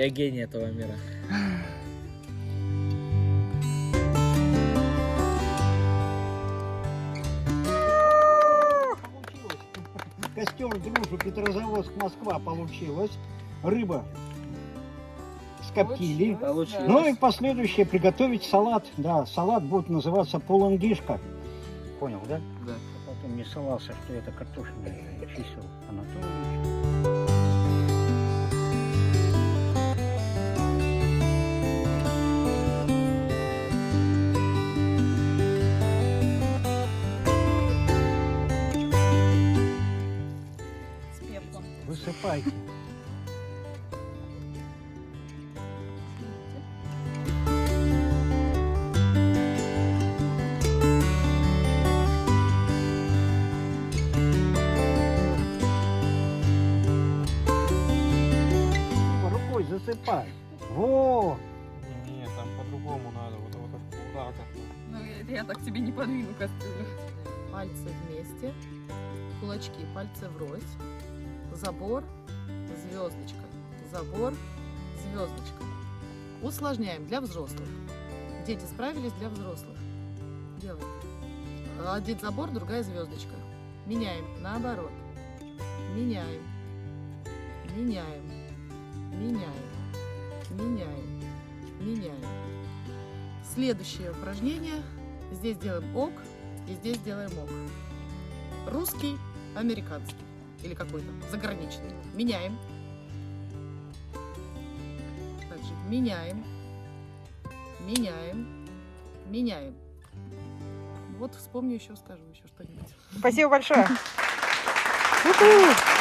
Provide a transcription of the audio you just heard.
Я гений этого мира. Костер «Дружба», Петрозаводск, Москва получилось. Рыба скоптили. Получилось. Ну и последующее приготовить салат. Да, салат будет называться полангишка. Понял, да? Да. Потом не ссылался, что это картофельный чисел Анатольевич. С пеплом. Высыпайте. Рукой засыпай. Во! Не, там по-другому надо, вот так. Ну, я так тебе не подвину кастрюлю. Пальцы вместе, кулачки, пальцы врозь, забор, звездочка, забор, звездочка. Усложняем для взрослых. Дети справились для взрослых. Делаем. Один забор, другая звездочка. Меняем наоборот. Меняем. Меняем. Меняем. Меняем. Меняем. Следующее упражнение. Здесь делаем ок и здесь делаем ок. Русский, американский или какой-то заграничный. Меняем. Также меняем. Меняем. Меняем. Вот вспомню еще, скажу еще что-нибудь. Спасибо большое. Уху!